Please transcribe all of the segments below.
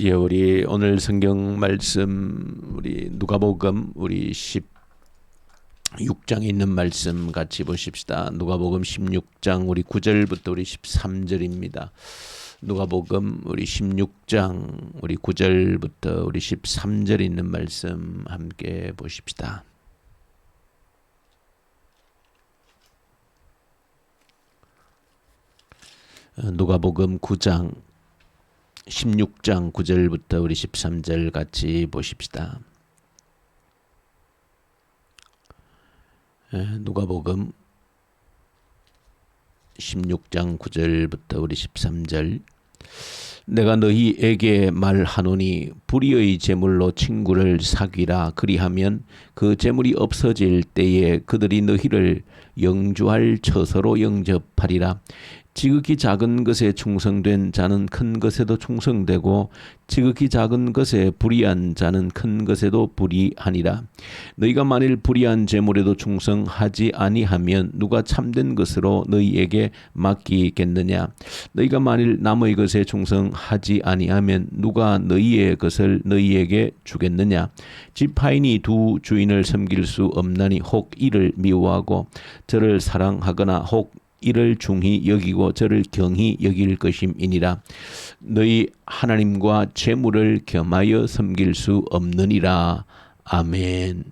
예, 우리 오늘 성경 말씀 우리 누가복음 우리 16장에 있는 말씀 같이 보십시다. 누가복음 16장 우리 9절부터 우리 13절입니다. 누가복음 우리 16장 우리 9절부터 우리 13절 있는 말씀 함께 보십시다. 누가복음 9장 16장 9절부터 우리 13절 같이 보십시다. 누가복음 16장 9절부터 우리 13절. 내가 너희에게 말하노니 불의의 제물로 친구를 사귀라. 그리하면 그 제물이 없어질 때에 그들이 너희를 영주할 처소로 영접하리라. 지극히 작은 것에 충성된 자는 큰 것에도 충성되고 지극히 작은 것에 불의한 자는 큰 것에도 불의하니라. 너희가 만일 불의한 제물에도 충성하지 아니하면 누가 참된 것으로 너희에게 맡기겠느냐. 너희가 만일 남의 것에 충성하지 아니하면 누가 너희의 것을 너희에게 주겠느냐. 지파인이 두 주인을 섬길 수 없나니 혹 이를 미워하고 저를 사랑하거나 혹 이를 중히 여기고 저를 경히 여길 것임이니라. 너희 하나님과 재물을 겸하여 섬길 수 없느니라. 아멘.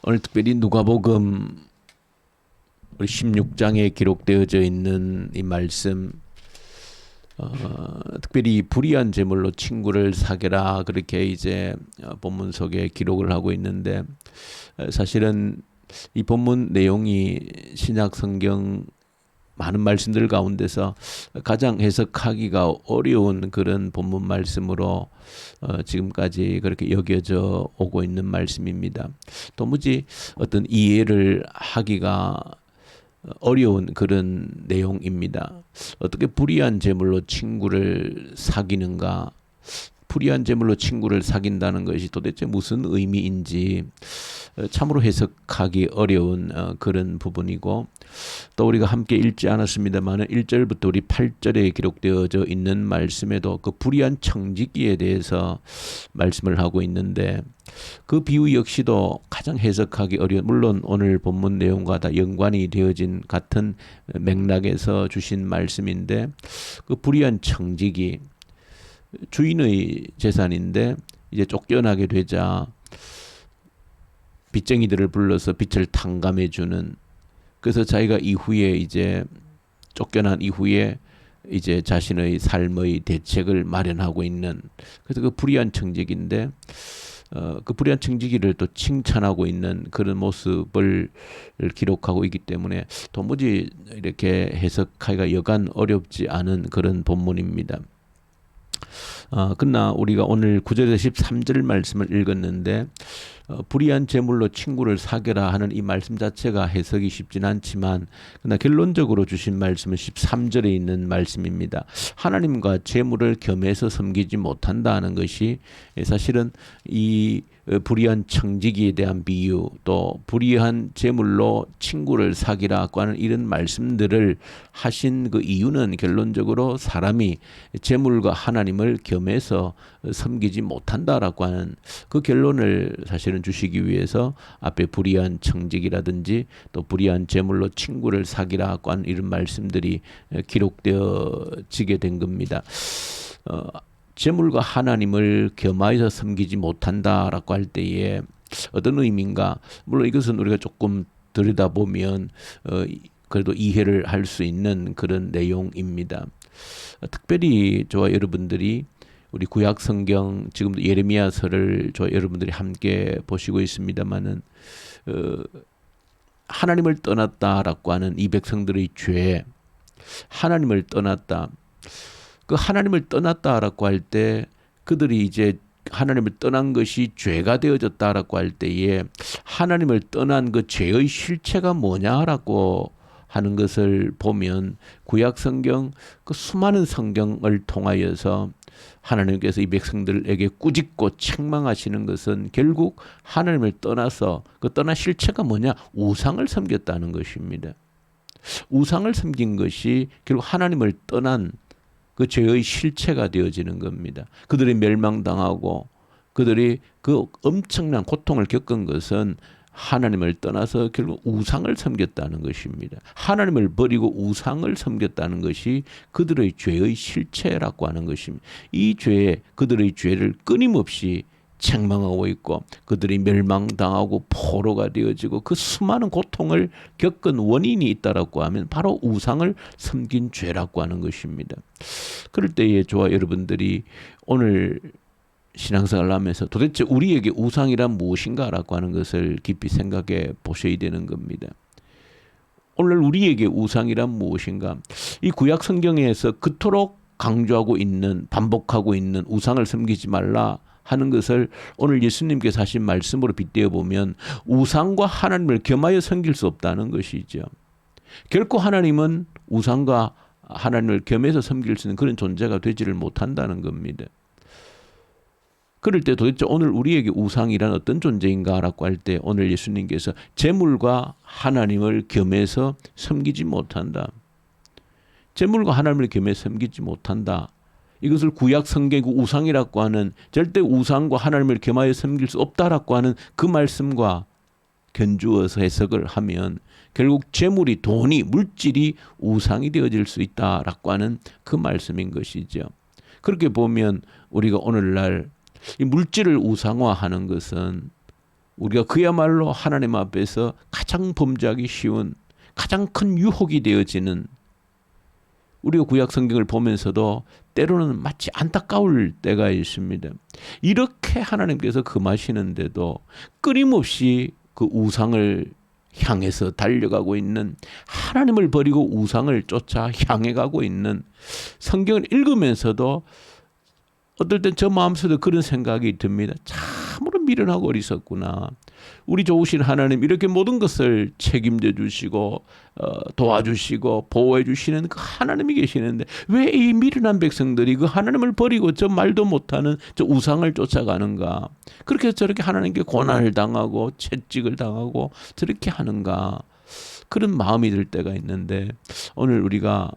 오늘 특별히 누가복음 16장에 기록되어져 있는 이 말씀, 특별히 불의한 제물로 친구를 사귀라, 그렇게 이제 본문 속에 기록을 하고 있는데, 사실은 이 본문 내용이 신약 성경 많은 말씀들 가운데서 가장 해석하기가 어려운 그런 본문 말씀으로 지금까지 그렇게 여겨져 오고 있는 말씀입니다. 도무지 어떤 이해를 하기가 어려운 그런 내용입니다. 어떻게 불의한 제물로 친구를 사귀는가? 불의한 제물로 친구를 사귄다는 것이 도대체 무슨 의미인지 참으로 해석하기 어려운 그런 부분이고, 또 우리가 함께 읽지 않았습니다만 1절부터 우리 8절에 기록되어져 있는 말씀에도 그 불의한 청지기에 대해서 말씀을 하고 있는데, 그 비유 역시도 가장 해석하기 어려운, 물론 오늘 본문 내용과 다 연관이 되어진 같은 맥락에서 주신 말씀인데, 그 불의한 청지기, 주인의 재산인데 이제 쫓겨나게 되자 빚쟁이들을 불러서 빚을 탕감해 주는, 그래서 자기가 이후에 이제 쫓겨난 이후에 이제 자신의 삶의 대책을 마련하고 있는, 그래서 그 불의한 청지기인데 그 불의한 청지기를 또 칭찬하고 있는 그런 모습을 기록하고 있기 때문에 도무지 이렇게 해석하기가 여간 어렵지 않은 그런 본문입니다. 그러나 우리가 오늘 9절에서 13절 말씀을 읽었는데, 불의한 제물로 친구를 사귀라 하는 이 말씀 자체가 해석이 쉽진 않지만, 그러나 결론적으로 주신 말씀은 13절에 있는 말씀입니다. 하나님과 제물을 겸해서 섬기지 못한다는 것이 사실은 이 불의한 청지기에 대한 비유, 또 불의한 제물로 친구를 사귀라고 하는 이런 말씀들을 하신 그 이유는 결론적으로 사람이 제물과 하나님을 겸해서 섬기지 못한다라고 하는 그 결론을 사실은 주시기 위해서 앞에 불의한 청지기라든지 또 불의한 제물로 친구를 사귀라고 하는 이런 말씀들이 기록되어지게 된 겁니다. 제물과 하나님을 겸하여서 섬기지 못한다라고 할 때에 어떤 의미인가? 물론 이것은 우리가 조금 들여다보면 그래도 이해를 할 수 있는 그런 내용입니다. 특별히 저와 여러분들이 우리 구약 성경, 지금도 예레미야서를 저와 여러분들이 함께 보시고 있습니다만은 하나님을 떠났다라고 하는 이 백성들의 죄, 하나님을 떠났다. 그 하나님을 떠났다라고 할 때 그들이 이제 하나님을 떠난 것이 죄가 되어졌다라고 할 때에 하나님을 떠난 그 죄의 실체가 뭐냐라고 하는 것을 보면 구약 성경 그 수많은 성경을 통하여서 하나님께서 이 백성들에게 꾸짖고 책망하시는 것은 결국 하나님을 떠나서 그 떠난 실체가 뭐냐? 우상을 섬겼다는 것입니다. 우상을 섬긴 것이 결국 하나님을 떠난 그 죄의 실체가 되어지는 겁니다. 그들이 멸망당하고 그들이 그 엄청난 고통을 겪은 것은 하나님을 떠나서 결국 우상을 섬겼다는 것입니다. 하나님을 버리고 우상을 섬겼다는 것이 그들의 죄의 실체라고 하는 것입니다. 이 죄에 그들의 죄를 끊임없이 책망하고 있고 그들이 멸망당하고 포로가 되어지고 그 수많은 고통을 겪은 원인이 있다라고 하면 바로 우상을 섬긴 죄라고 하는 것입니다. 그럴 때에 저와 여러분들이 오늘 신앙생활을 하면서 도대체 우리에게 우상이란 무엇인가라고 하는 것을 깊이 생각해 보셔야 되는 겁니다. 오늘 우리에게 우상이란 무엇인가? 이 구약 성경에서 그토록 강조하고 있는, 반복하고 있는 우상을 섬기지 말라 하는 것을 오늘 예수님께서 하신 말씀으로 빗대어 보면 우상과 하나님을 겸하여 섬길 수 없다는 것이죠. 결코 하나님은 우상과 하나님을 겸해서 섬길 수 있는 그런 존재가 되지를 못한다는 겁니다. 그럴 때 도대체 오늘 우리에게 우상이란 어떤 존재인가라고 할 때 오늘 예수님께서 재물과 하나님을 겸해서 섬기지 못한다. 재물과 하나님을 겸해서 섬기지 못한다. 이것을 구약 성경의 우상이라고 하는 절대 우상과 하나님을 겸하여 섬길 수 없다라고 하는 그 말씀과 견주어서 해석을 하면 결국 재물이 돈이 물질이 우상이 되어질 수 있다라고 하는 그 말씀인 것이죠. 그렇게 보면 우리가 오늘날 이 물질을 우상화하는 것은 우리가 그야말로 하나님 앞에서 가장 범죄하기 쉬운 가장 큰 유혹이 되어지는 우리가 구약 성경을 보면서도 때로는 마치 안타까울 때가 있습니다. 이렇게 하나님께서 금하시는데도 끊임없이 그 우상을 향해서 달려가고 있는 하나님을 버리고 우상을 쫓아 향해 가고 있는 성경을 읽으면서도 어떨 땐 저 마음속에도 그런 생각이 듭니다. 참으로 미련하고 어리석구나. 우리 좋으신 하나님 이렇게 모든 것을 책임져 주시고 도와주시고 보호해 주시는 그 하나님이 계시는데 왜 이 미련한 백성들이 그 하나님을 버리고 저 말도 못하는 저 우상을 쫓아가는가. 그렇게 해서 저렇게 하나님께 고난을 당하고 채찍을 당하고 저렇게 하는가. 그런 마음이 들 때가 있는데 오늘 우리가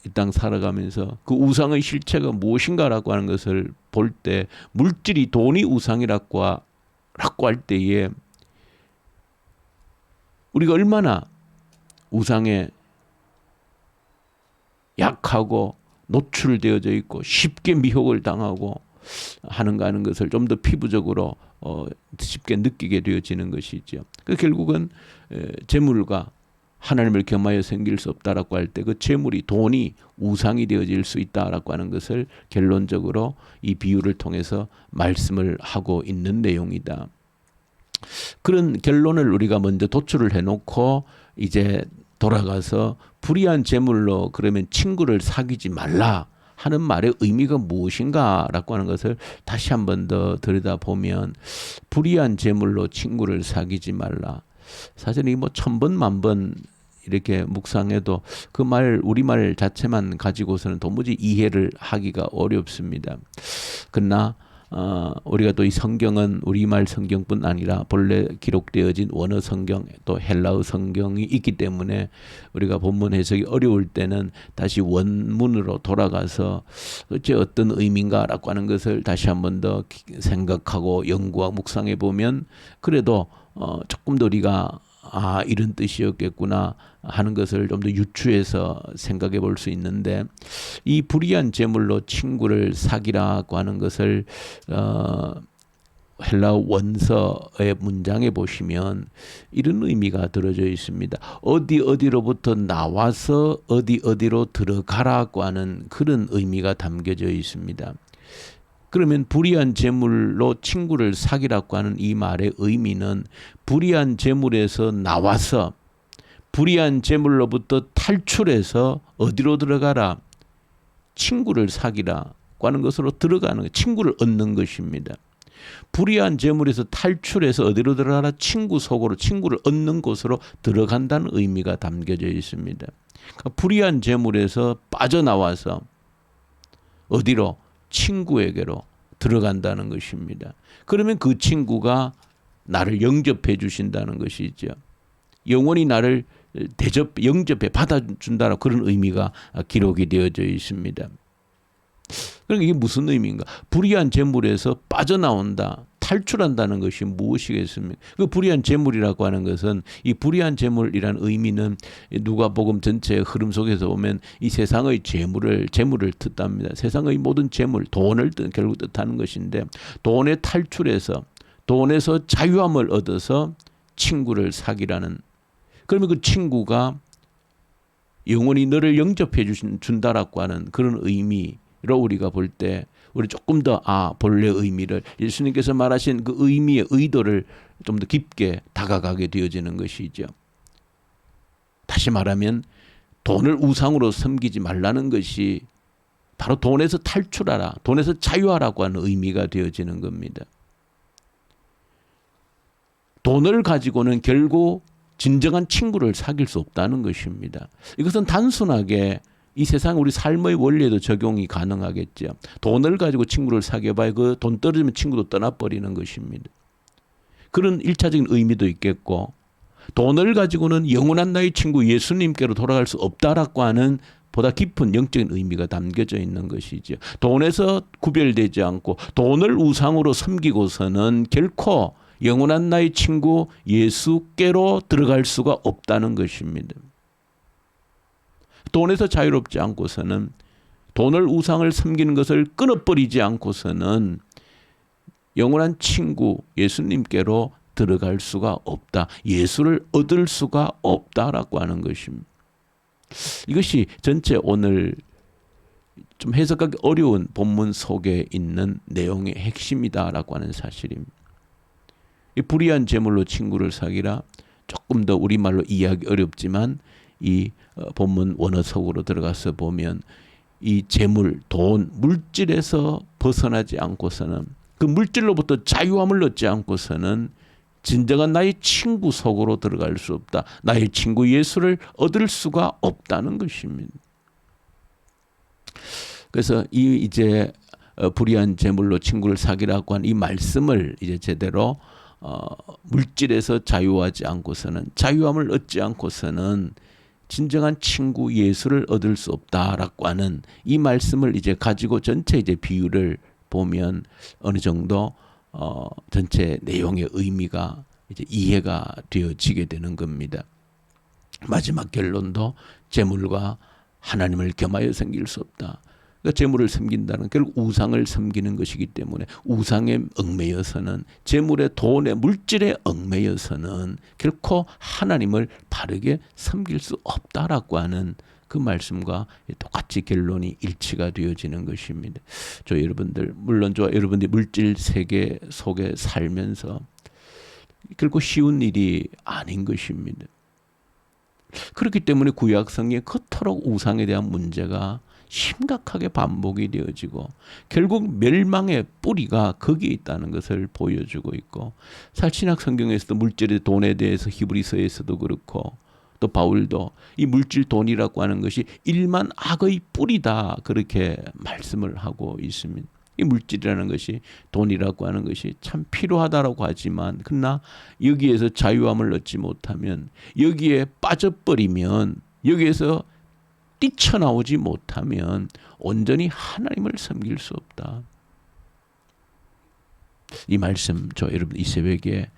이 땅 살아가면서 그 우상의 실체가 무엇인가라고 하는 것을 볼 때 물질이 돈이 우상이라고 할 때에 우리가 얼마나 우상에 약하고 노출되어져 있고 쉽게 미혹을 당하고 하는가 하는 것을 좀 더 피부적으로 쉽게 느끼게 되어지는 것이죠. 그 결국은 재물과 하나님을 겸하여 섬길 수 없다라고 할 때 그 재물이 돈이 우상이 되어질 수 있다라고 하는 것을 결론적으로 이 비유를 통해서 말씀을 하고 있는 내용이다. 그런 결론을 우리가 먼저 도출을 해놓고 이제 돌아가서 불의한 재물로 그러면 친구를 사귀지 말라 하는 말의 의미가 무엇인가라고 하는 것을 다시 한 번 더 들여다보면 불의한 재물로 친구를 사귀지 말라. 사실 이 뭐 1000번 만번 이렇게 묵상해도 그 말 우리말 자체만 가지고서는 도무지 이해를 하기가 어렵습니다. 그러나 우리가 또 이 성경은 우리말 성경뿐 아니라 본래 기록되어진 원어 성경 또 헬라어 성경이 있기 때문에 우리가 본문 해석이 어려울 때는 다시 원문으로 돌아가서 어떤 의미인가라고 하는 것을 다시 한 번 더 생각하고 연구하고 묵상해 보면 그래도 조금 더 우리가 이런 뜻이었겠구나 하는 것을 좀 더 유추해서 생각해 볼 수 있는데 이 불의한 재물로 친구를 사귀라고 하는 것을 헬라어 원서의 문장에 보시면 이런 의미가 들어져 있습니다. 어디로부터 나와서 어디로 들어가라고 하는 그런 의미가 담겨져 있습니다. 그러면 불의한 재물로 친구를 사귀라고 하는 이 말의 의미는 불의한 재물에서 나와서 불의한 재물로부터 탈출해서 어디로 들어가라? 친구를 사귀라고 하는 것으로 들어가는 친구를 얻는 것입니다. 불의한 재물에서 탈출해서 어디로 들어가라? 친구 속으로 친구를 얻는 곳으로 들어간다는 의미가 담겨져 있습니다. 그러니까 불의한 재물에서 빠져나와서 어디로? 친구에게로 들어간다는 것입니다. 그러면 그 친구가 나를 영접해 주신다는 것이죠. 영원히 나를 영접해 받아준다는 그런 의미가 기록이 되어져 있습니다. 그러니까 이게 무슨 의미인가? 불의한 재물에서 빠져나온다, 탈출한다는 것이 무엇이겠습니까? 그 불의한 재물이라고 하는 것은, 이 불의한 재물이라는 의미는 누가복음 전체의 흐름 속에서 보면 이 세상의 재물을 뜻합니다. 세상의 모든 재물, 돈을 결국 뜻하는 것인데, 돈에 탈출해서, 돈에서 자유함을 얻어서 친구를 사귀라는, 그러면 그 친구가 영원히 너를 영접해 준다라고 하는 그런 의미로 우리가 볼 때, 우리 조금 더 본래 의미를, 예수님께서 말하신 그 의미의 의도를 좀 더 깊게 다가가게 되어지는 것이죠. 다시 말하면 돈을 우상으로 섬기지 말라는 것이 바로 돈에서 탈출하라, 돈에서 자유하라고 하는 의미가 되어지는 겁니다. 돈을 가지고는 결국 진정한 친구를 사귈 수 없다는 것입니다. 이것은 단순하게 이 세상 우리 삶의 원리에도 적용이 가능하겠죠. 돈을 가지고 친구를 사귀어봐야 그 돈 떨어지면 친구도 떠나버리는 것입니다. 그런 일차적인 의미도 있겠고, 돈을 가지고는 영원한 나의 친구 예수님께로 돌아갈 수 없다라고 하는 보다 깊은 영적인 의미가 담겨져 있는 것이죠. 돈에서 구별되지 않고 돈을 우상으로 섬기고서는 결코 영원한 나의 친구 예수께로 들어갈 수가 없다는 것입니다. 돈에서 자유롭지 않고서는, 돈을 우상을 섬기는 것을 끊어버리지 않고서는 영원한 친구 예수님께로 들어갈 수가 없다. 예수를 얻을 수가 없다라고 하는 것입니다. 이것이 전체 오늘 좀 해석하기 어려운 본문 속에 있는 내용의 핵심이다라고 하는 사실입니다. 이 불의한 재물로 친구를 사귀라, 조금 더 우리말로 이해하기 어렵지만 이 본문 원어 속으로 들어가서 보면 이 재물, 돈, 물질에서 벗어나지 않고서는, 그 물질로부터 자유함을 얻지 않고서는 진정한 나의 친구 속으로 들어갈 수 없다. 나의 친구 예수를 얻을 수가 없다는 것입니다. 그래서 이제 불의한 재물로 친구를 사귀라고 한 이 말씀을 이제 제대로 물질에서 자유하지 않고서는, 자유함을 얻지 않고서는 진정한 친구 예수를 얻을 수 없다라고 하는 이 말씀을 이제 가지고 전체 이제 비유를 보면 어느 정도 전체 내용의 의미가 이제 이해가 되어지게 되는 겁니다. 마지막 결론도 재물과 하나님을 겸하여 섬길 수 없다. 그러니까 재물을 섬긴다는 결국 우상을 섬기는 것이기 때문에, 우상에 얽매여서는, 재물의 돈의 물질에 얽매여서는 결코 하나님을 바르게 섬길 수 없다라고 하는 그 말씀과 똑같이 결론이 일치가 되어지는 것입니다. 물론 여러분들이 물질 세계 속에 살면서 결코 쉬운 일이 아닌 것입니다. 그렇기 때문에 구약성에 그토록 우상에 대한 문제가 심각하게 반복이 되어지고 결국 멸망의 뿌리가 거기에 있다는 것을 보여주고 있고, 신약 성경에서도 물질의 돈에 대해서 히브리서에서도 그렇고, 또 바울도 이 물질 돈이라고 하는 것이 일만 악의 뿌리다 그렇게 말씀을 하고 있습니다. 이 물질이라는 것이, 돈이라고 하는 것이 참 필요하다라고 하지만, 그러나 여기에서 자유함을 얻지 못하면, 여기에 빠져버리면, 여기에서 뛰쳐나오지 못하면 온전히 하나님을 섬길 수 없다. 이 말씀 여러분 이 새벽에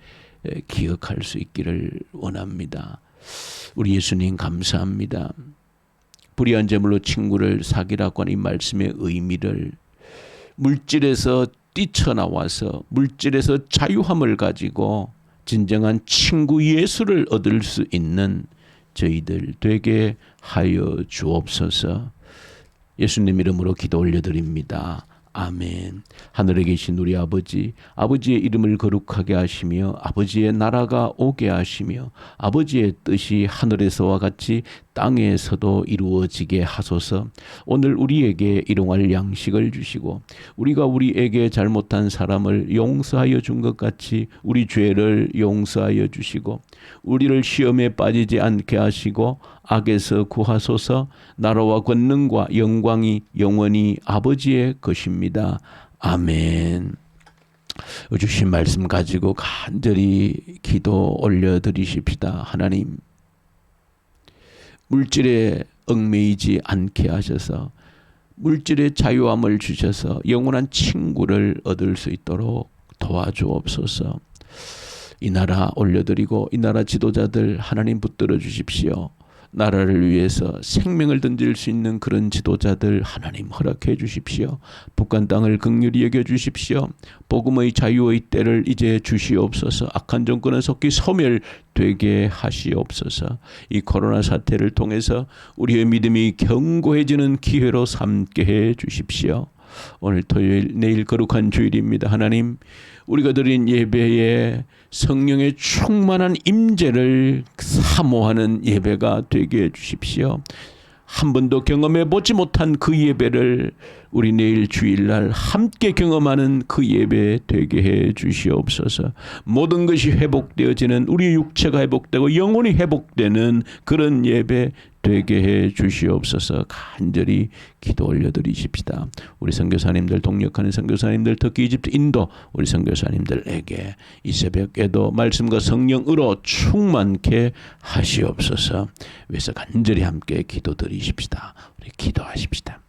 기억할 수 있기를 원합니다. 우리 예수님 감사합니다. 불의한 재물로 친구를 사귀라고 하는 이 말씀의 의미를, 물질에서 뛰쳐나와서 물질에서 자유함을 가지고 진정한 친구 예수를 얻을 수 있는 저희들 되게 하여 주옵소서. 예수님 이름으로 기도 올려드립니다. 아멘. 하늘에 계신 우리 아버지, 아버지의 이름을 거룩하게 하시며 아버지의 나라가 오게 하시며 아버지의 뜻이 하늘에서와 같이 땅에서도 이루어지게 하소서. 오늘 우리에게 일용할 양식을 주시고 우리가 우리에게 잘못한 사람을 용서하여 준 것 같이 우리 죄를 용서하여 주시고 우리를 시험에 빠지지 않게 하시고 악에서 구하소서. 나라와 권능과 영광이 영원히 아버지의 것입니다. 아멘. 주신 말씀 가지고 간절히 기도 올려드리십시다. 하나님, 물질에 얽매이지 않게 하셔서 물질의 자유함을 주셔서 영원한 친구를 얻을 수 있도록 도와주옵소서. 이 나라 올려드리고 이 나라 지도자들 하나님 붙들어 주십시오. 나라를 위해서 생명을 던질 수 있는 그런 지도자들 하나님 허락해 주십시오. 북한 땅을 긍휼히 여겨 주십시오. 복음의 자유의 때를 이제 주시옵소서. 악한 정권은 속히 소멸되게 하시옵소서. 이 코로나 사태를 통해서 우리의 믿음이 견고해지는 기회로 삼게 해 주십시오. 오늘 토요일, 내일 거룩한 주일입니다. 하나님, 우리가 드린 예배에 성령의 충만한 임재를 사모하는 예배가 되게 해주십시오. 한 번도 경험해 보지 못한 그 예배를 우리 내일 주일날 함께 경험하는 그 예배 되게 해 주시옵소서. 모든 것이 회복되어지는, 우리 육체가 회복되고 영혼이 회복되는 그런 예배 되게 해 주시옵소서. 간절히 기도 올려드리십시다. 우리 선교사님들, 동역하는 선교사님들, 특히 이집트, 인도 우리 선교사님들에게 이 새벽에도 말씀과 성령으로 충만케 하시옵소서. 위해서 간절히 함께 기도드리십시다. 우리 기도하십시다.